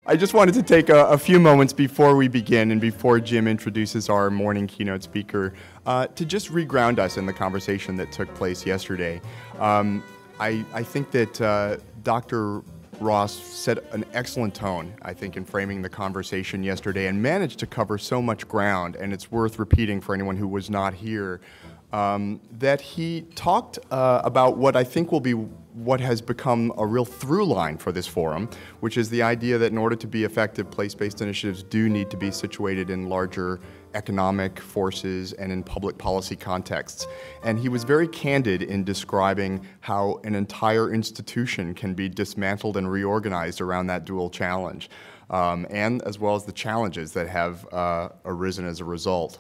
I just wanted to take a few moments before we begin and before Jim introduces our morning keynote speaker to just reground us in the conversation that took place yesterday. I think that Dr. Ross set an excellent tone, I think, in framing the conversation yesterday and managed to cover so much ground, and it's worth repeating for anyone who was not here, that he talked about what I think will be what has become a real through line for this forum, which is the idea that in order to be effective, place-based initiatives do need to be situated in larger economic forces and in public policy contexts. And he was very candid in describing how an entire institution can be dismantled and reorganized around that dual challenge, and as well as the challenges that have arisen as a result.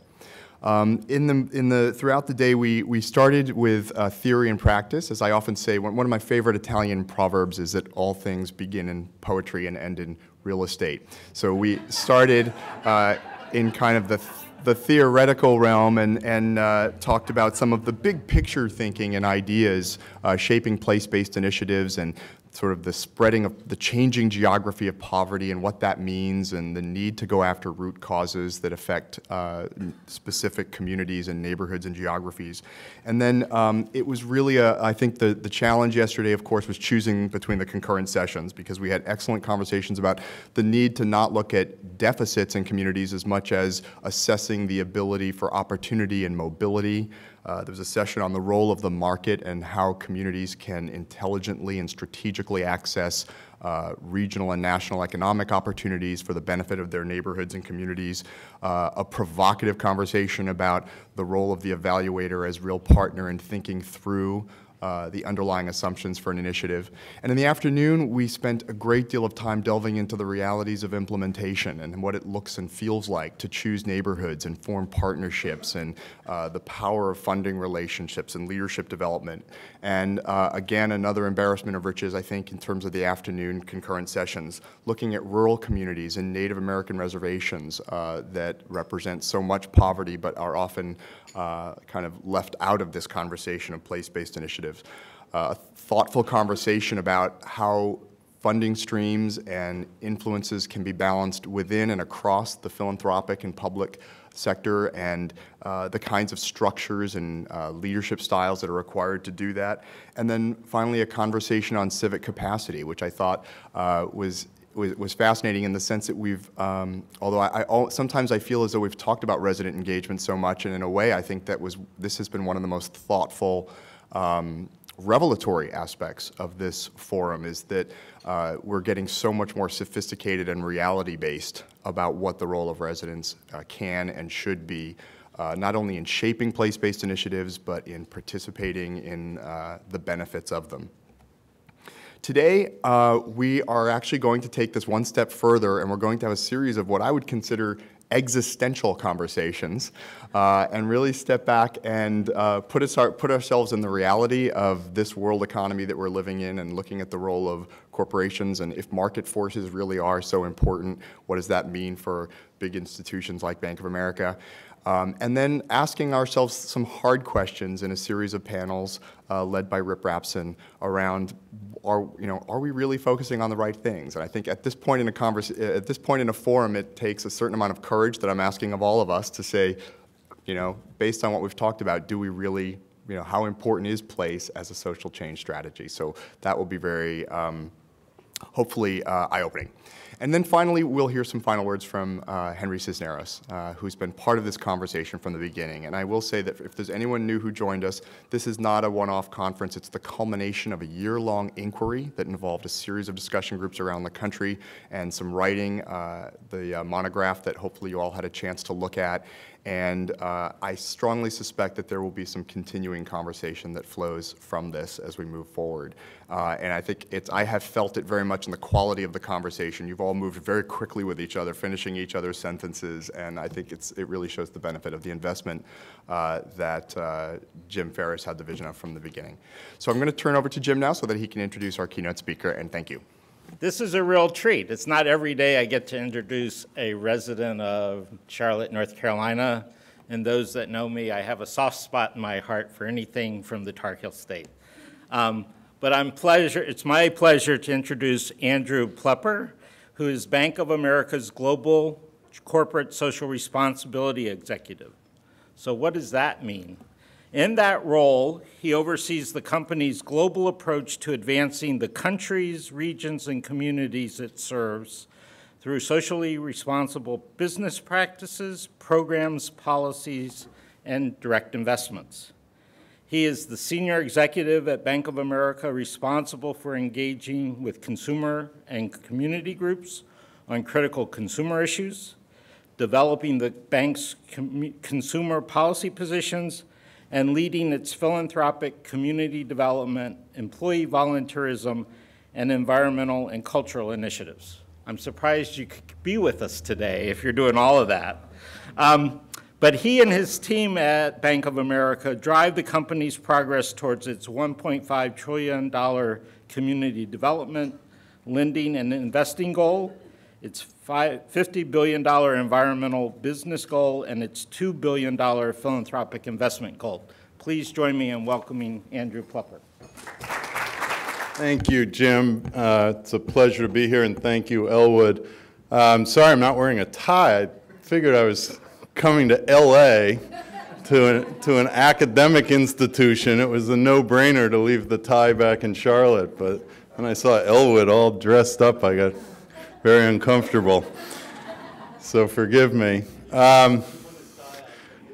Throughout the day, we started with theory and practice. As I often say, one of my favorite Italian proverbs is that all things begin in poetry and end in real estate. So we started in kind of the theoretical realm and talked about some of the big picture thinking and ideas shaping place-based initiatives and sort of the spreading of the changing geography of poverty and what that means and the need to go after root causes that affect specific communities and neighborhoods and geographies. And then it was really, I think the challenge yesterday, of course, was choosing between the concurrent sessions, because we had excellent conversations about the need to not look at deficits in communities as much as assessing the ability for opportunity and mobility. There was a session on the role of the market and how communities can intelligently and strategically access regional and national economic opportunities for the benefit of their neighborhoods and communities. A provocative conversation about the role of the evaluator as real partner in thinking through the underlying assumptions for an initiative. And in the afternoon, we spent a great deal of time delving into the realities of implementation and what it looks and feels like to choose neighborhoods and form partnerships and the power of funding relationships and leadership development. And again, another embarrassment of riches, I think, in terms of the afternoon concurrent sessions, looking at rural communities and Native American reservations that represent so much poverty but are often kind of left out of this conversation of place-based initiatives. A thoughtful conversation about how funding streams and influences can be balanced within and across the philanthropic and public sector, and the kinds of structures and leadership styles that are required to do that. And then finally, a conversation on civic capacity, which I thought was fascinating in the sense that we've, although sometimes I feel as though we've talked about resident engagement so much, and in a way I think this has been one of the most thoughtful revelatory aspects of this forum, is that we're getting so much more sophisticated and reality-based about what the role of residents can and should be, not only in shaping place-based initiatives, but in participating in the benefits of them. Today, we are actually going to take this one step further, and we're going to have a series of what I would consider existential conversations, and really step back and put ourselves in the reality of this world economy that we're living in, and looking at the role of corporations, and if market forces really are so important, what does that mean for big institutions like Bank of America? And then asking ourselves some hard questions in a series of panels led by Rip Rapson around, are we really focusing on the right things? And I think at this point in a forum, it takes a certain amount of courage that I'm asking of all of us to say, based on what we've talked about, do we really, how important is place as a social change strategy? So that will be very, hopefully, eye-opening. And then finally, we'll hear some final words from Henry Cisneros, who's been part of this conversation from the beginning. And I will say that if there's anyone new who joined us, this is not a one-off conference. It's the culmination of a year-long inquiry that involved a series of discussion groups around the country and some writing, the monograph that hopefully you all had a chance to look at. And I strongly suspect that there will be some continuing conversation that flows from this as we move forward. And I think I have felt it very much in the quality of the conversation. You've all moved very quickly with each other, finishing each other's sentences, and I think it really shows the benefit of the investment that Jim Ferris had the vision of from the beginning. So I'm going to turn over to Jim now so that he can introduce our keynote speaker, and thank you. This is a real treat. It's not every day I get to introduce a resident of Charlotte, North Carolina. And those that know me, I have a soft spot in my heart for anything from the Tar Heel State. But it's my pleasure to introduce Andrew Plepler, who is Bank of America's Global Corporate Social Responsibility Executive. So what does that mean? In that role, he oversees the company's global approach to advancing the countries, regions, and communities it serves through socially responsible business practices, programs, policies, and direct investments. He is the senior executive at Bank of America responsible for engaging with consumer and community groups on critical consumer issues, developing the bank's consumer policy positions, and leading its philanthropic community development, employee volunteerism, and environmental and cultural initiatives. I'm surprised you could be with us today if you're doing all of that. But he and his team at Bank of America drive the company's progress towards its $1.5 trillion community development, lending, and investing goal, its $50 billion environmental business goal, and its $2 billion philanthropic investment goal. Please join me in welcoming Andrew Plepler. Thank you, Jim. It's a pleasure to be here, and thank you, Elwood. Sorry I'm not wearing a tie. I figured I was coming to LA to an academic institution. It was a no-brainer to leave the tie back in Charlotte, but when I saw Elwood all dressed up, I got very uncomfortable. So forgive me. I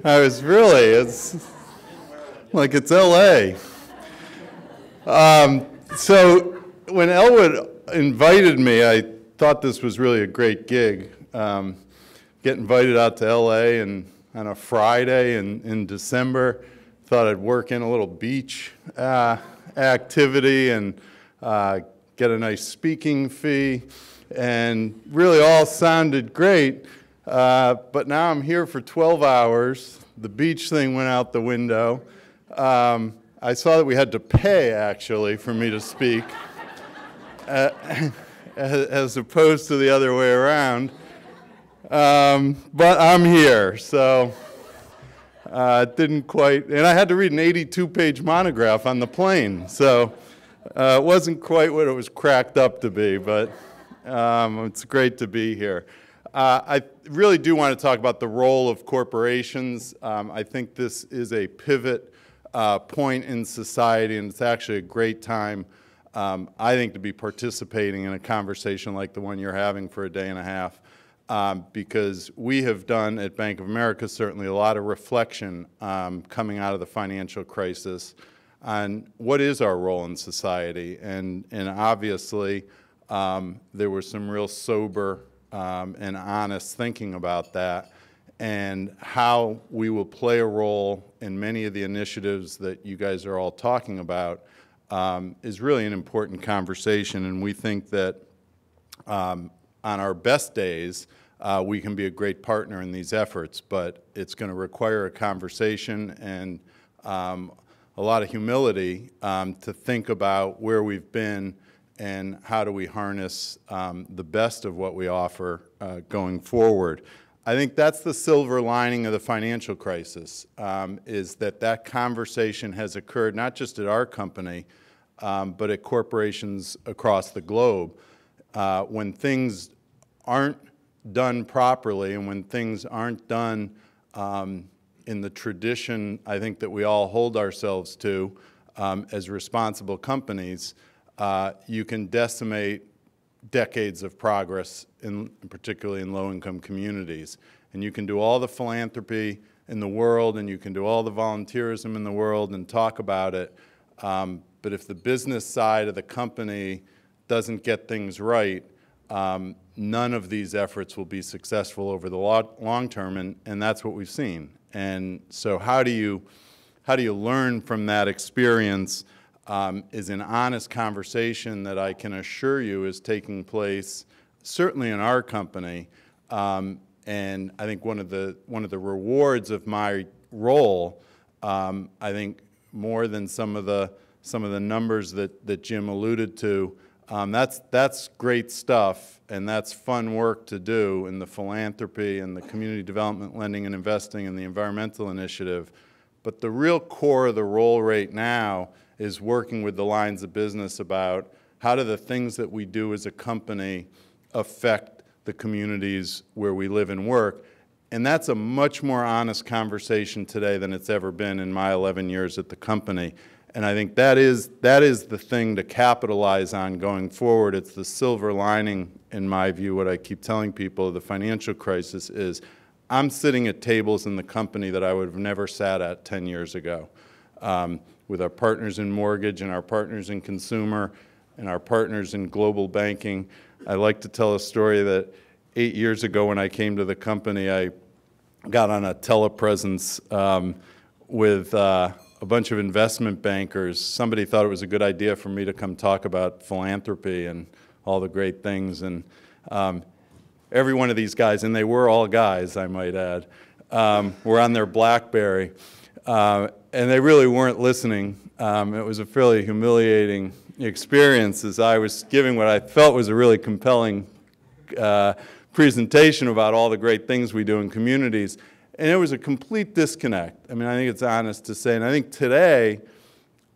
was really, it's like it's LA. So when Elwood invited me, I thought this was really a great gig. Get invited out to LA and on a Friday in December. Thought I'd work in a little beach activity and get a nice speaking fee, and really all sounded great. But now I'm here for 12 hours. The beach thing went out the window. I saw that we had to pay, actually, for me to speak, as opposed to the other way around. But I'm here, so it didn't quite, and I had to read an 82-page monograph on the plane, so it wasn't quite what it was cracked up to be, but it's great to be here. I really do want to talk about the role of corporations. I think this is a pivot point in society, and it's actually a great time, I think, to be participating in a conversation like the one you're having for a day and a half. Because we have done at Bank of America certainly a lot of reflection coming out of the financial crisis on what is our role in society. And obviously there was some real sober and honest thinking about that, and how we will play a role in many of the initiatives that you guys are all talking about is really an important conversation. And we think that on our best days, we can be a great partner in these efforts, but it's going to require a conversation and a lot of humility to think about where we've been and how do we harness the best of what we offer going forward. I think that's the silver lining of the financial crisis, is that conversation has occurred not just at our company, but at corporations across the globe. When things aren't done properly, and when things aren't done in the tradition, I think, that we all hold ourselves to as responsible companies, you can decimate decades of progress, particularly in low-income communities. And you can do all the philanthropy in the world, and you can do all the volunteerism in the world and talk about it, but if the business side of the company doesn't get things right, none of these efforts will be successful over the long term, and that's what we've seen. And so how do you learn from that experience is an honest conversation that I can assure you is taking place certainly in our company. And I think one of the rewards of my role, I think more than some of the numbers that Jim alluded to, that's great stuff, and that's fun work to do in the philanthropy and the community development lending and investing and the environmental initiative. But the real core of the role right now is working with the lines of business about how do the things that we do as a company affect the communities where we live and work. And that's a much more honest conversation today than it's ever been in my 11 years at the company. And I think that is the thing to capitalize on going forward. It's the silver lining, in my view. What I keep telling people of the financial crisis is I'm sitting at tables in the company that I would have never sat at 10 years ago, with our partners in mortgage and our partners in consumer and our partners in global banking. I like to tell a story that 8 years ago when I came to the company, I got on a telepresence with a bunch of investment bankers. Somebody thought it was a good idea for me to come talk about philanthropy and all the great things. And every one of these guys, and they were all guys, I might add, were on their BlackBerry. And they really weren't listening. It was a fairly humiliating experience as I was giving what I felt was a really compelling presentation about all the great things we do in communities. And it was a complete disconnect. I mean, I think it's honest to say. And I think today,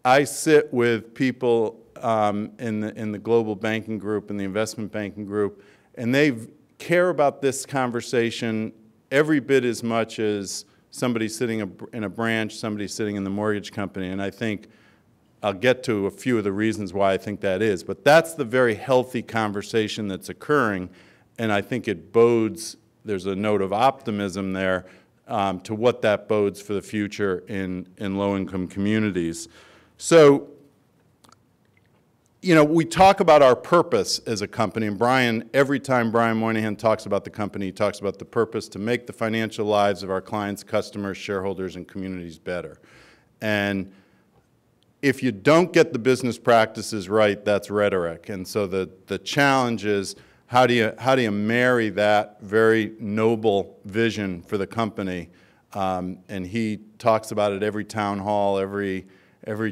I sit with people in the global banking group and the investment banking group, and they care about this conversation every bit as much as somebody sitting in a branch, somebody sitting in the mortgage company. And I think I'll get to a few of the reasons why I think that is. But that's the very healthy conversation that's occurring. And I think it bodes, there's a note of optimism there to what that bodes for the future in low-income communities. So, you know, we talk about our purpose as a company, and Brian, every time Brian Moynihan talks about the company, he talks about the purpose to make the financial lives of our clients, customers, shareholders, and communities better. And if you don't get the business practices right, that's rhetoric. And so the challenge is, how do you marry that very noble vision for the company? And he talks about it every town hall, every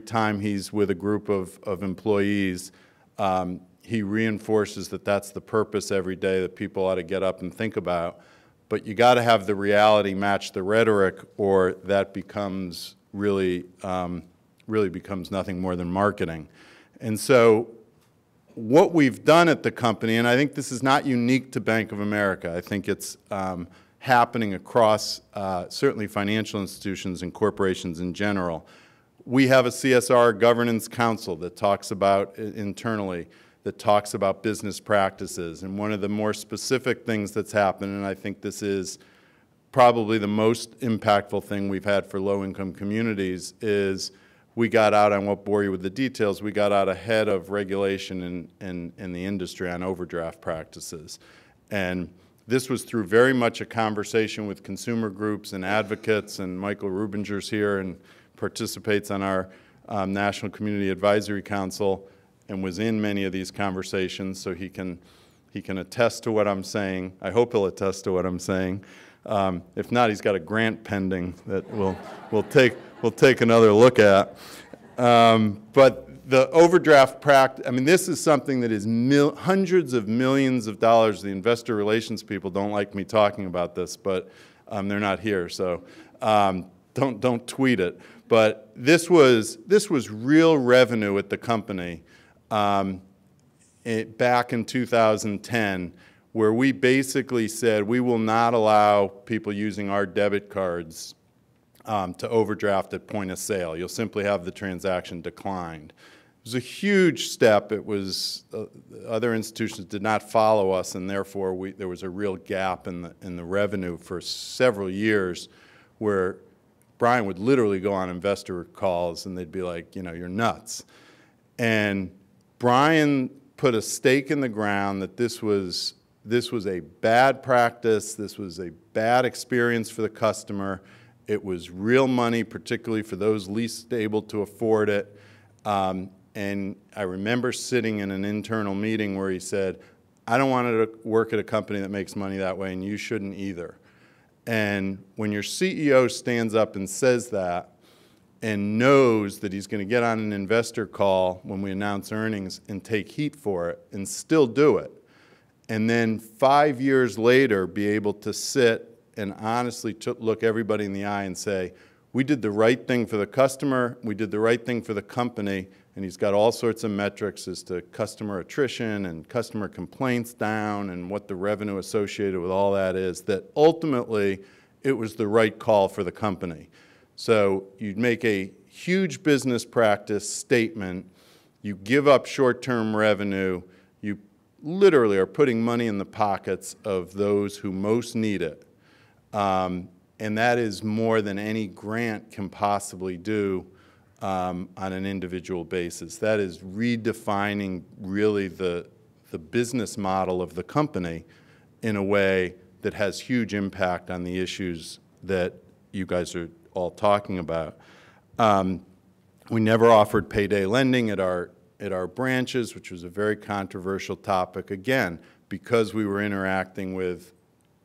time he's with a group of employees. He reinforces that that's the purpose every day that people ought to get up and think about. But you got to have the reality match the rhetoric, or that becomes really becomes nothing more than marketing. And so what we've done at the company, and I think this is not unique to Bank of America, I think it's happening across certainly financial institutions and corporations in general. We have a CSR governance council that talks about internally, that talks about business practices. And one of the more specific things that's happened, and I think this is probably the most impactful thing we've had for low-income communities, is we got out, I won't bore you with the details, we got out ahead of regulation in the industry on overdraft practices. And this was through very much a conversation with consumer groups and advocates, and Michael Rubinger's here and participates on our National Community Advisory Council and was in many of these conversations, so he can attest to what I'm saying. I hope he'll attest to what I'm saying. If not, he's got a grant pending that we'll take another look at. But the overdraft practice, I mean, this is something that is hundreds of millions of dollars. The investor relations people don't like me talking about this, but they're not here, so don't tweet it. But this was real revenue at the company back in 2010, where we basically said we will not allow people using our debit cards to overdraft at point of sale. You'll simply have the transaction declined. It was a huge step. It was other institutions did not follow us, and therefore there was a real gap in the revenue for several years, where Brian would literally go on investor calls and they'd be like, you know, you're nuts. And Brian put a stake in the ground that this was a bad practice, this was a bad experience for the customer. It was real money, particularly for those least able to afford it. And I remember sitting in an internal meeting where he said, I don't want to work at a company that makes money that way, and you shouldn't either. And when your CEO stands up and says that and knows that he's going to get on an investor call when we announce earnings and take heat for it and still do it, and then 5 years later be able to sit and honestly look everybody in the eye and say, we did the right thing for the customer, we did the right thing for the company, and he's got all sorts of metrics as to customer attrition and customer complaints down and what the revenue associated with all that is, that ultimately it was the right call for the company. So you'd make a huge business practice statement, you give up short-term revenue, you literally are putting money in the pockets of those who most need it. And that is more than any grant can possibly do on an individual basis. That is redefining really the business model of the company in a way that has huge impact on the issues that you guys are all talking about. We never offered payday lending at our branches, which was a very controversial topic, again, because we were interacting with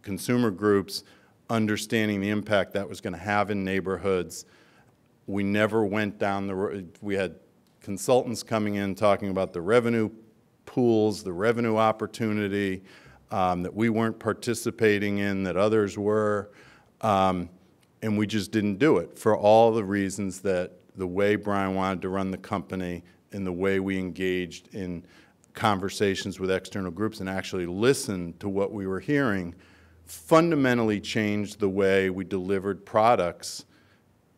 consumer groups, understanding the impact that was going to have in neighborhoods. We never went down the road. We had consultants coming in talking about the revenue pools, the revenue opportunity that we weren't participating in, that others were, and we just didn't do it for all the reasons that the way Brian wanted to run the company and the way we engaged in conversations with external groups and actually listened to what we were hearing fundamentally changed the way we delivered products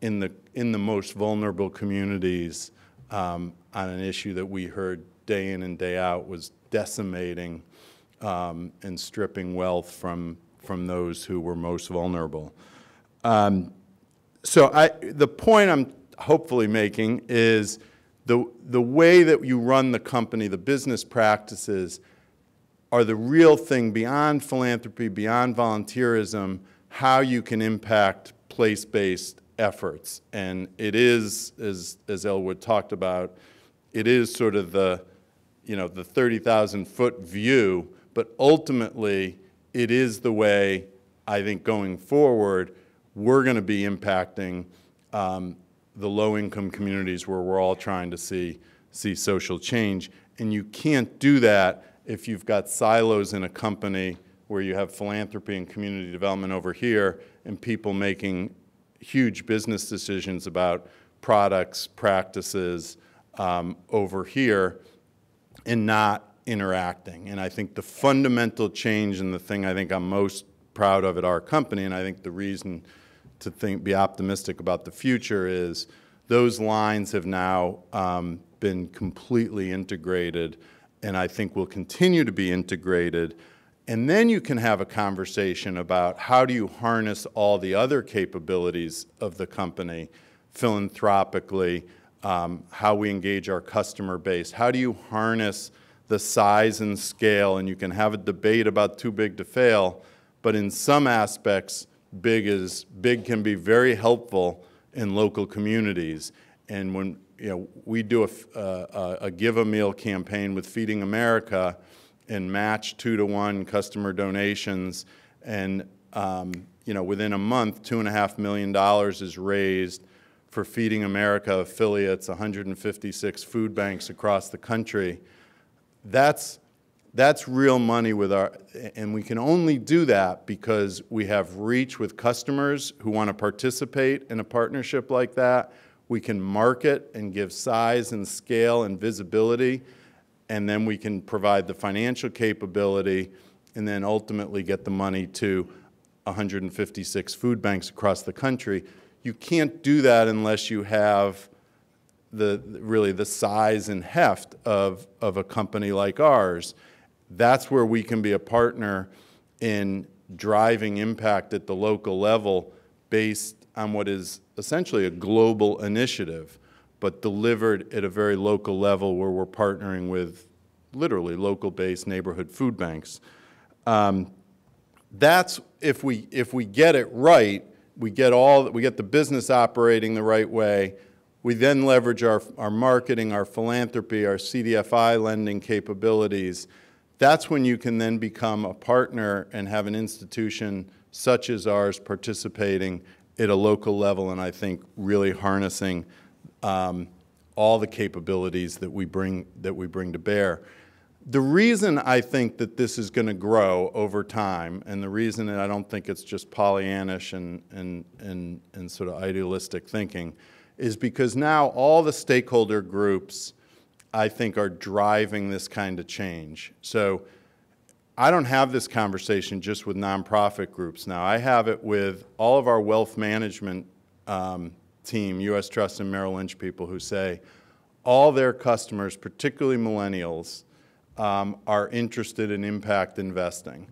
in the most vulnerable communities on an issue that we heard day in and day out was decimating and stripping wealth from those who were most vulnerable. So the point I'm hopefully making is the way that you run the company, the business practices, are the real thing beyond philanthropy, beyond volunteerism, how you can impact place-based efforts. And it is, as Elwood talked about, it is sort of the 30,000-foot view, but ultimately it is the way, I think, going forward, we're going to be impacting the low-income communities where we're all trying to see social change. And you can't do that if you've got silos in a company where you have philanthropy and community development over here and people making huge business decisions about products, practices over here and not interacting. And I think the fundamental change and the thing I think I'm most proud of at our company, and I think the reason to be optimistic about the future is those lines have now been completely integrated, and I think will continue to be integrated. And then you can have a conversation about how do you harness all the other capabilities of the company philanthropically, how we engage our customer base, how do you harness the size and scale, and you can have a debate about too big to fail, but in some aspects, big can be very helpful in local communities. And when we do a Give a Meal campaign with Feeding America and match 2-to-1 customer donations, and within a month, $2.5 million is raised for Feeding America affiliates, 156 food banks across the country. That's real money and we can only do that because we have reach with customers who want to participate in a partnership like that. We can market and give size and scale and visibility, and then we can provide the financial capability and then ultimately get the money to 156 food banks across the country. You can't do that unless you have really the size and heft of a company like ours. That's where we can be a partner in driving impact at the local level based on what is essentially a global initiative, but delivered at a very local level where we're partnering with literally local-based neighborhood food banks. That's if we get it right, we get the business operating the right way. We then leverage our marketing, our philanthropy, our CDFI lending capabilities. That's when you can then become a partner and have an institution such as ours participating at a local level, and I think really harnessing all the capabilities that we bring to bear. The reason I think that this is going to grow over time, and the reason that I don't think it's just Pollyannish and sort of idealistic thinking, is because now all the stakeholder groups I think, are driving this kind of change. So I don't have this conversation just with nonprofit groups now. I have it with all of our wealth management team, U.S. Trust and Merrill Lynch people, who say all their customers, particularly millennials, are interested in impact investing.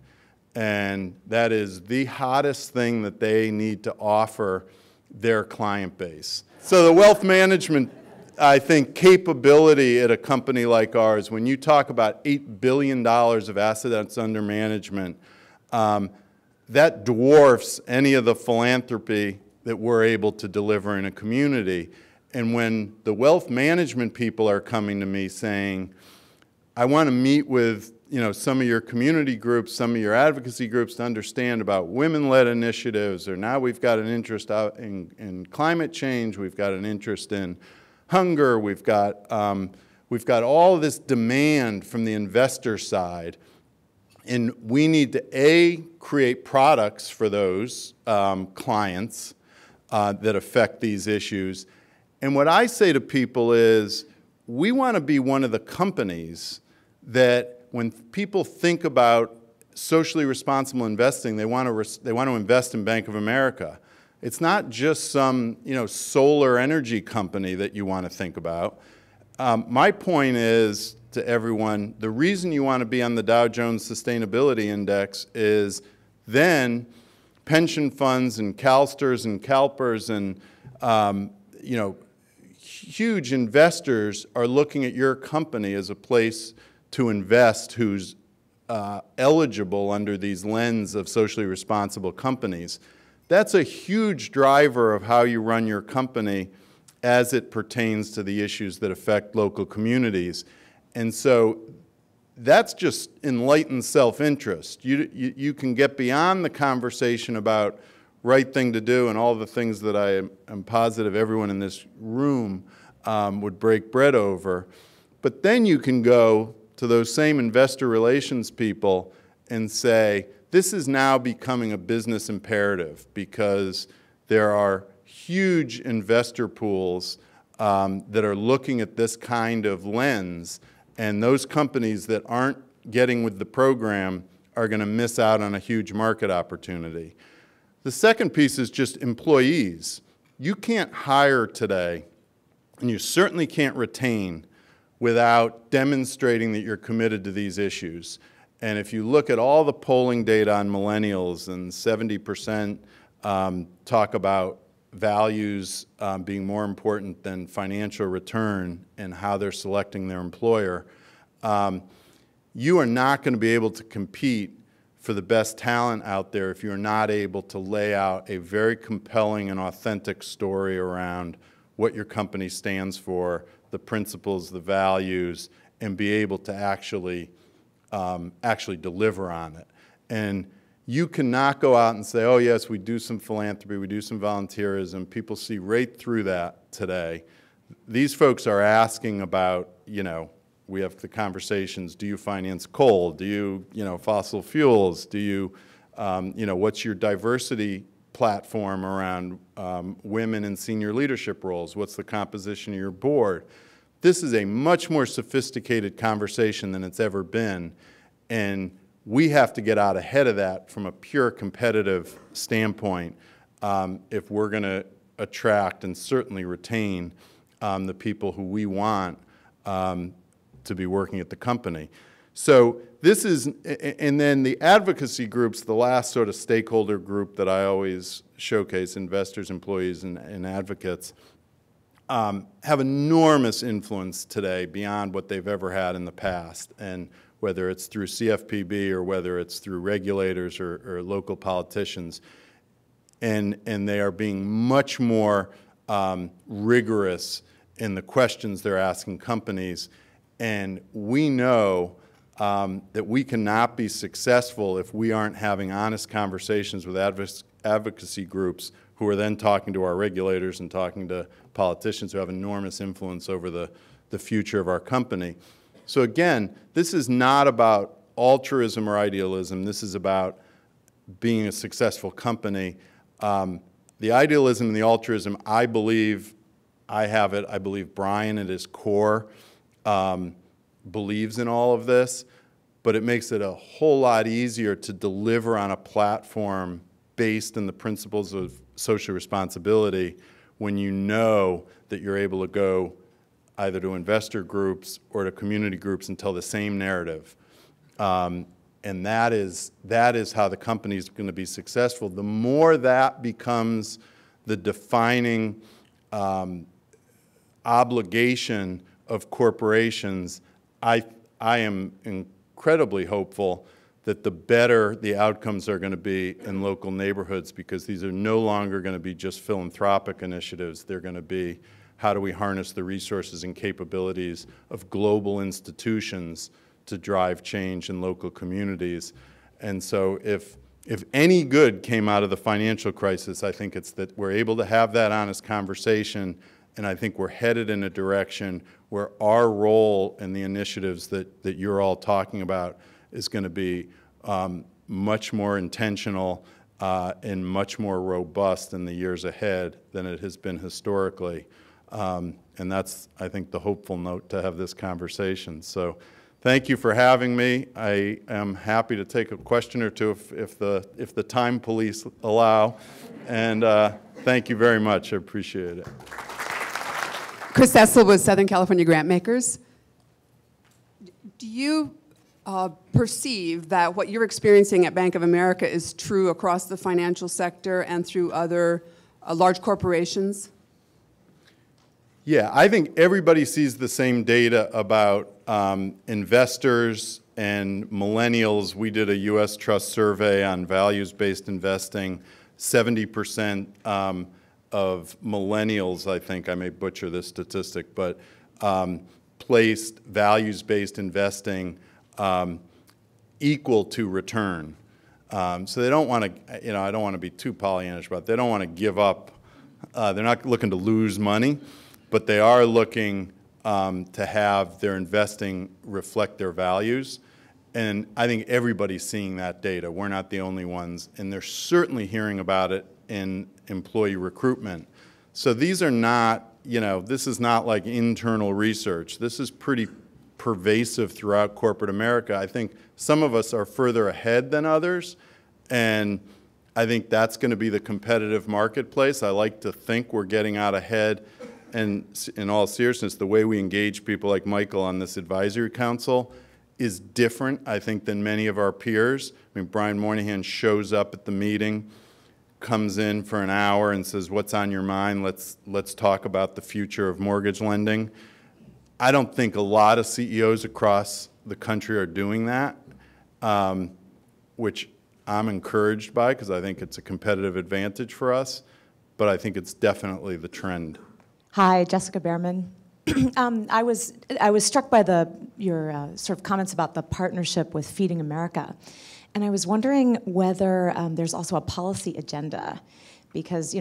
And that is the hottest thing that they need to offer their client base. So the wealth management, I think, capability at a company like ours, when you talk about $8 billion of assets under management, that dwarfs any of the philanthropy that we're able to deliver in a community. And when the wealth management people are coming to me saying, I want to meet with some of your community groups, some of your advocacy groups to understand about women-led initiatives, or now we've got an interest out in climate change, we've got an interest in hunger, we've got all this demand from the investor side, and we need to, create products for those clients that affect these issues. And what I say to people is, we want to be one of the companies that when people think about socially responsible investing, they want to invest in Bank of America. It's not just some solar energy company that you want to think about. My point is to everyone, the reason you want to be on the Dow Jones Sustainability Index is then pension funds and CalSTRS and CalPERS and huge investors are looking at your company as a place to invest who's eligible under these lens of socially responsible companies. That's a huge driver of how you run your company as it pertains to the issues that affect local communities. And so that's just enlightened self-interest. You can get beyond the conversation about right thing to do and all the things that I am positive everyone in this room would break bread over. But then you can go to those same investor relations people and say, this is now becoming a business imperative because there are huge investor pools that are looking at this kind of lens, and those companies that aren't getting with the program are going to miss out on a huge market opportunity. The second piece is just employees. You can't hire today, and you certainly can't retain without demonstrating that you're committed to these issues. And if you look at all the polling data on millennials, and 70% talk about values being more important than financial return and how they're selecting their employer, you are not going to be able to compete for the best talent out there if you're not able to lay out a very compelling and authentic story around what your company stands for, the principles, the values, and be able to actually deliver on it. And you cannot go out and say, oh yes, we do some philanthropy, we do some volunteerism. People see right through that today. These folks are asking about, we have the conversations, do you finance coal? Do you, fossil fuels? Do you, what's your diversity platform around women in senior leadership roles? What's the composition of your board? This is a much more sophisticated conversation than it's ever been, and we have to get out ahead of that from a pure competitive standpoint if we're going to attract and certainly retain the people who we want to be working at the company. So this is, and then the advocacy groups, the last sort of stakeholder group that I always showcase, investors, employees, and advocates, have enormous influence today beyond what they've ever had in the past. And whether it's through CFPB or whether it's through regulators or local politicians, and they are being much more rigorous in the questions they're asking companies. And we know that we cannot be successful if we aren't having honest conversations with advocacy groups who are then talking to our regulators and talking to politicians who have enormous influence over the future of our company. So again, this is not about altruism or idealism. This is about being a successful company. The idealism and the altruism, I believe I have it. I believe Brian at his core believes in all of this, but it makes it a whole lot easier to deliver on a platform based on the principles of social responsibility when you know that you're able to go either to investor groups or to community groups and tell the same narrative. And that is how the company is going to be successful. The more that becomes the defining obligation of corporations, I am incredibly hopeful that the better the outcomes are going to be in local neighborhoods, because these are no longer going to be just philanthropic initiatives. They're going to be, how do we harness the resources and capabilities of global institutions to drive change in local communities? And so if any good came out of the financial crisis, I think it's that we're able to have that honest conversation, and I think we're headed in a direction where our role in the initiatives that you're all talking about is going to be much more intentional and much more robust in the years ahead than it has been historically. And that's, I think, the hopeful note to have this conversation. So thank you for having me. I am happy to take a question or two if the time police allow. And thank you very much. I appreciate it. Chris Cecil with Southern California Grantmakers. Do you perceive that what you're experiencing at Bank of America is true across the financial sector and through other large corporations? Yeah, I think everybody sees the same data about investors and millennials. We did a U.S. Trust survey on values-based investing. 70% of millennials, I think, I may butcher this statistic, but placed values-based investing equal to return. So they don't want to, I don't want to be too Pollyannish about it. They don't want to give up. They're not looking to lose money, but they are looking to have their investing reflect their values. And I think everybody's seeing that data. We're not the only ones. And they're certainly hearing about it in employee recruitment. So these are not, this is not like internal research. This is pretty pervasive throughout corporate America. I think some of us are further ahead than others, and I think that's going to be the competitive marketplace. I like to think we're getting out ahead, and in all seriousness, the way we engage people like Michael on this advisory council is different, I think, than many of our peers. I mean, Brian Moynihan shows up at the meeting, comes in for an hour and says, what's on your mind? Let's talk about the future of mortgage lending. I don't think a lot of CEOs across the country are doing that, which I'm encouraged by because I think it's a competitive advantage for us, but I think it's definitely the trend. Hi, Jessica Behrman. I was struck by your sort of comments about the partnership with Feeding America, and I was wondering whether there's also a policy agenda, because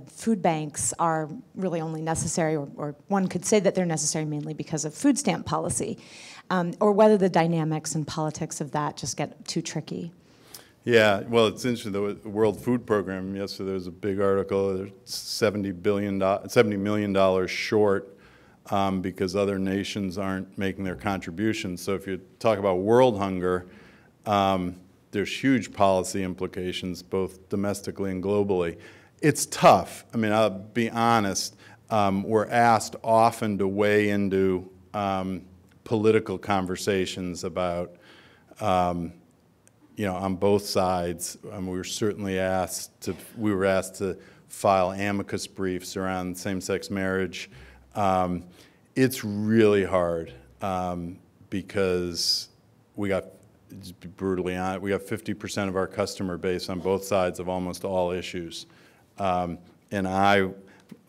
food banks are really only necessary, or one could say that they're necessary mainly because of food stamp policy, or whether the dynamics and politics of that just get too tricky. Yeah, well, it's interesting. The World Food Program, yesterday there was a big article. They're $70 million short because other nations aren't making their contributions. So if you talk about world hunger, there's huge policy implications, both domestically and globally. It's tough. I mean, I'll be honest. We're asked often to weigh into political conversations about, on both sides. We were certainly asked to file amicus briefs around same-sex marriage. It's really hard because we got, just be brutally honest, we have 50% of our customer base on both sides of almost all issues. And I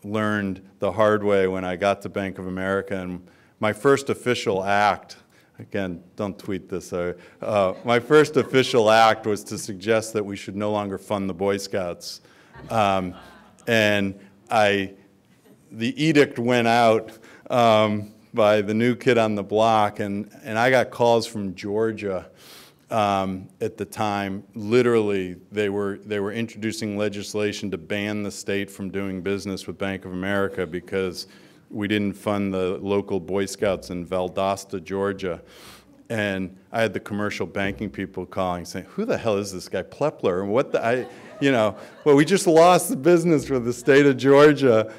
learned the hard way when I got to Bank of America, and my first official act, again, don't tweet this, my first official act was to suggest that we should no longer fund the Boy Scouts. And the edict went out by the new kid on the block, and I got calls from Georgia at the time. Literally, they were introducing legislation to ban the state from doing business with Bank of America because we didn't fund the local Boy Scouts in Valdosta, Georgia. And I had the commercial banking people calling saying, who the hell is this guy, Plepler? And what the, well, we just lost the business for the state of Georgia.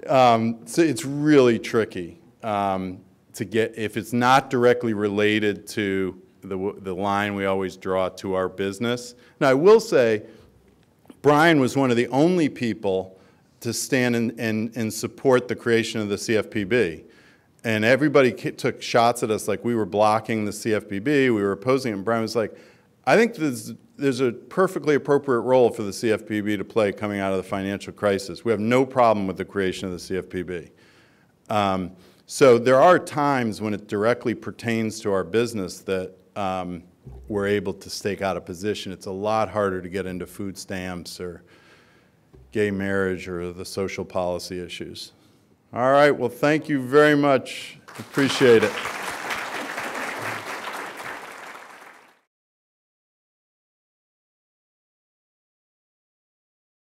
So it's really tricky to get, if it's not directly related to the line we always draw to our business. Now, I will say, Brian was one of the only people to stand and support the creation of the CFPB. And everybody took shots at us like we were blocking the CFPB, we were opposing it, and Brian was like, I think there's a perfectly appropriate role for the CFPB to play coming out of the financial crisis. We have no problem with the creation of the CFPB. So there are times when it directly pertains to our business that we're able to stake out a position. It's a lot harder to get into food stamps or gay marriage or the social policy issues. All right, well, thank you very much. Appreciate it.